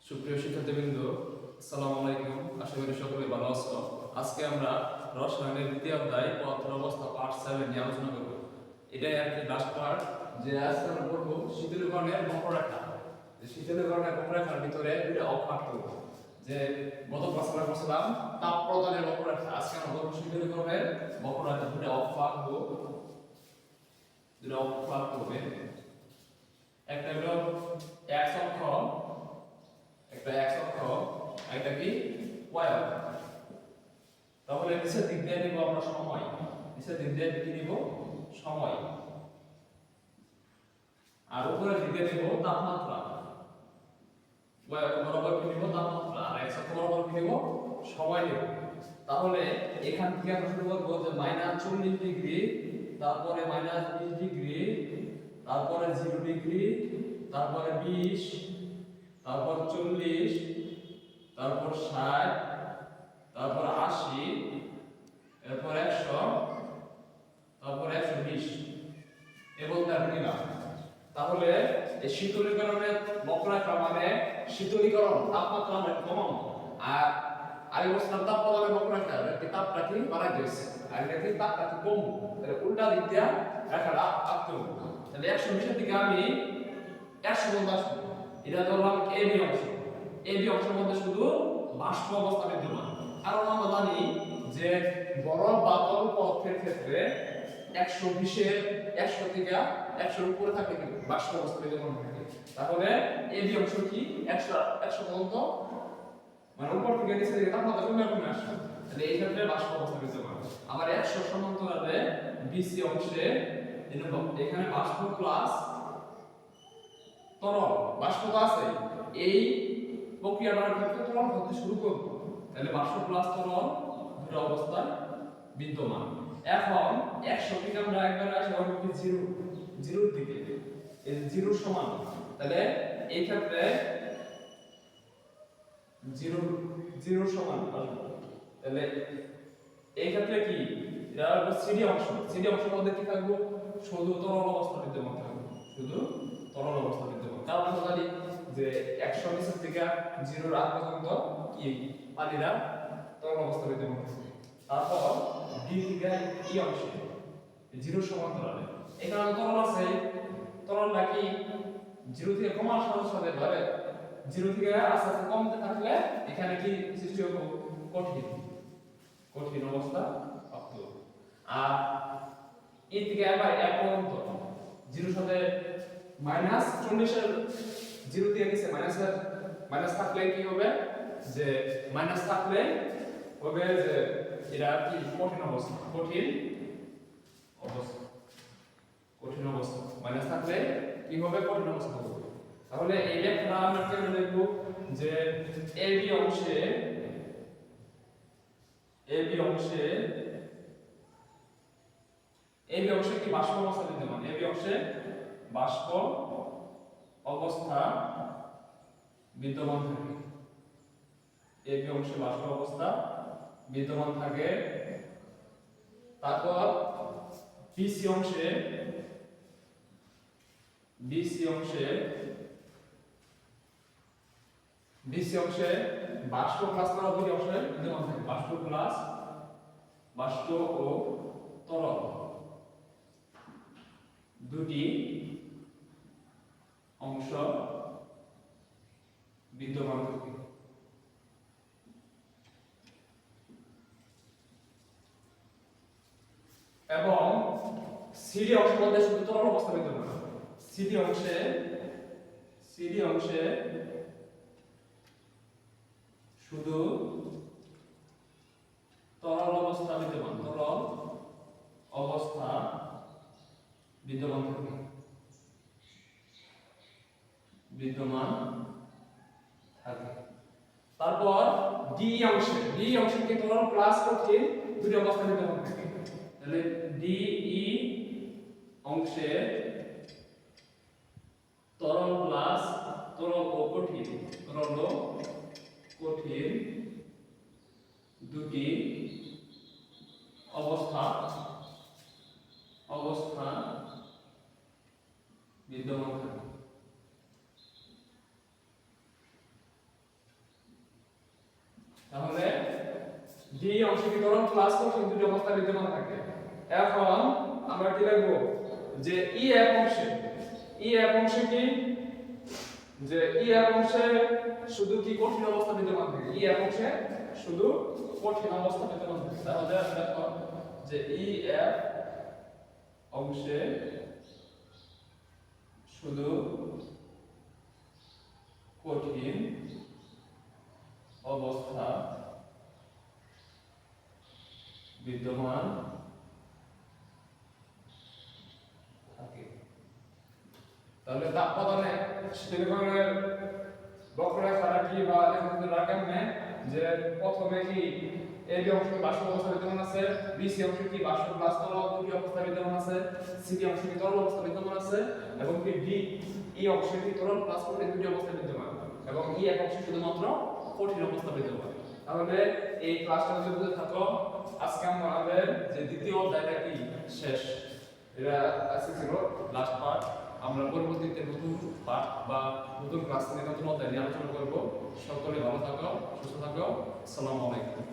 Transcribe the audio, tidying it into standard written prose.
সুপ্রিয় শিক্ষার্থীবৃন্দ, আসসালামু আলাইকুম। আশা করি সকলে ভালো আছো। আজকে আমরা রসায়নের দ্বিতীয় অধ্যায় পদার্থের অবস্থা পার্ট 7 নিয়ে আলোচনা করব। এটাই আর কি লাস্ট পার্ট, যে আজকে আমরা পড়ব শীতলীকরণের বক্ররেখা। যে শীতলীকরণের বক্ররেখার ভিতরে দুটো অক্ষ থাকবে। যে গত ক্লাসে আমরা পড়ছিলাম তাপ প্রদানের বক্ররেখা, আজকে আমরা পড়ব শীতলীকরণের বক্ররেখা। দুটো অক্ষ আঁকবো, দুটো অক্ষ আঁকতে হবে। একটা হলো x অক্ষ, একটা x অক্ষ, একটা কি y অক্ষ। তাহলে নিচের দিক দিয়ে নিব আমরা সময়, নিচের দিক দিয়ে কি নিব সময়, আর উপরের দিক দিয়ে নিব তাপমাত্রা। y অক্ষ বরাবর কি নিব তাপমাত্রা, আর x অক্ষ বরাবর কি নিব সময় নিব। তাহলে এখান থেকে আমরা শুরু করব যে -40 ডিগ্রি, তারপরে -20 ডিগ্রি, তারপরে 0 ডিগ্রি, তারপরে 20, তারপর 40, তারপর 60, তারপর 80, এরপর 100, তারপর 120 এবং তারপর নিলাম। তাহলে এই শীতলীকরণের বক্ররেখা মানে শীতলীকরণ, তাপমাত্রা আমরা কমানো, আর আগে বলছিলাম তাপ প্রদানের বক্ররেখা, একটি তাপটা কি বাড়াই দিয়েছে আর এটা কি তাপটা কি কম। তাহলে উল্টা দিক দিয়ে রেখাটা আঁকতে হবে। তাহলে 120 এর দিকে আমি 100 পর্যন্ত আসবো। এটা ধরলাম এবি অংশ। এবি অংশের মধ্যে শুধু বাষ্প অবস্থা বিদ্যমান, কারণ আমরা জানি যে বরফ বা তরল পদার্থের ক্ষেত্রে 120 এর 100 থেকে 100 এর উপরে থাকে কিন্তু বাষ্প অবস্থা বিদ্যমান থাকে। তাহলে এবি অংশ কি 100 পর্যন্ত, মানে উপর থেকে নিচে দিকে তাপমাত্রা কমে আসবে। তাহলে এই ক্ষেত্রে বাষ্প অবস্থা বিদ্যমান। আবার 100 সমান্তরালে বিসি অংশে এখানে বাষ্প প্লাস তরল, বাষ্প তো আছে, এই প্রক্রিয়াটার ক্ষেত্রে তরল হতে শুরু করবে। তাহলে বাষ্প প্লাস তরল দুটো অবস্থায় বিদ্যমান। এখন 100 থেকে আমরা একবার আসি কি 0 দিকে, এই 0 সমান। তাহলে এই ক্ষেত্রে 0 সমান আসবে। তাহলে এই ক্ষেত্রে কি এটা হলো সিডি অংশ। সিডি অংশের মধ্যে কি থাকবে, শুধু তরল অবস্থা বিদ্যমান থাকবে, শুধু তরল অবস্থা বিদ্যমান। কারণ আমরা জানি যে 100 নিচের থেকে 0 আগ পর্যন্ত কি পানিরা তরল অবস্থা বিদ্যমান থাকে। তারপর ডি থেকে ই অংশে 0 সমান্তরালে এখানে তরল আছে, তরলটা কি 0 থেকে কমার সাথে সাথে ধরে 0 থেকে আস্তে আস্তে কমতে থাকলে এখানে কি সৃষ্টি হবে কঠিন কঠিন অবস্থা প্রাপ্ত হবে। আর ই থেকে আবার 1 পর্যন্ত 0 সাথে -40 এর 0 দিয়ে গেছে মাইনাস থাকলে কি হবে, যে মাইনাস থাকলে হবে যে এটা কি কঠিন অবস্থা, কঠিন অবস্থা মাইনাস থাকলে কি হবে কঠিন অবস্থা হবে। তাহলে এই লেখাটা আমরা কেমনে লিখব, যে এবি অংশে কি বাষ্প অবস্থা বিদ্যমান, এবি অংশে বাষ্প অবস্থা বিদ্যমান থাকে, এবি অংশে বাষ্প অবস্থা বিদ্যমান থাকে। তারপর বিসি অংশে বাষ্প প্লাস তরল দুটি অংশে বিদ্যমান থাকে, বাষ্প ও তরল দুটি অংশ বিদ্যমান থাকে। এবং সিডি অংশের মধ্যে শুধু তরল অবস্থা বিদ্যমান, সিডি অংশে শুধু তরল অবস্থা বিদ্যমান, থাকে। তারপর ডি অংশে কি তরল প্লাস কঠিন দুটি অবস্থা বিদ্যমান থাকে। তাহলে ডি ই অংশে তরল প্লাস তরল ও কঠিন দুটি অবস্থা বিদ্যমান থাকে। ডি অংশে কি তরল প্লাস কঠিন দুটি অবস্থা বিদ্যমান থাকে। এখন আমরা কি লিখবো যে ই এফ অংশে কি যে ই এফ অংশে শুধু কি কঠিন অবস্থা বিদ্যমান থাকে, ই এফ অংশে শুধু কঠিন অবস্থা বিদ্যমান থাকে। তাহলে দেখো যে ই এফ অংশে শুধু কঠিন অবস্থা বিদ্যমান থাকে। তাহলে তাপ প্রদানে সিলিকনের বক্ররেখাটা কি বা লেখাগুলো কেমনে যে প্রথমে কি এ বি অংশে বাষ্প অবস্থা বিদ্যমান আছে, বি সি অংশে কি বাষ্প প্লাস তরল দুটি অবস্থা বিদ্যমান আছে, সি ডি অংশে কি তরল অবস্থা বিদ্যমান আছে এবং কি ডি ই অংশে কি তরল প্লাস কঠিন দুটি অবস্থা বিদ্যমান এবং ই এক অংশে শুধুমাত্র কঠিন অবস্থা বিদ্যমান। তাহলে এই ক্লাসটা যদি বুঝে থাকো আজকে আমাদের যে দ্বিতীয় অধ্যায়টা কি শেষ, এটা আজকে ছিল লাস্ট পার্ট। আমরা পরবর্তীতে নতুন পার্ট বা নতুন ক্লাস নিয়ে নতুন অধ্যায় নিয়ে আলোচনা করব। সকলে ভালো থাকো, সুস্থ থাকো। আসসালামু আলাইকুম।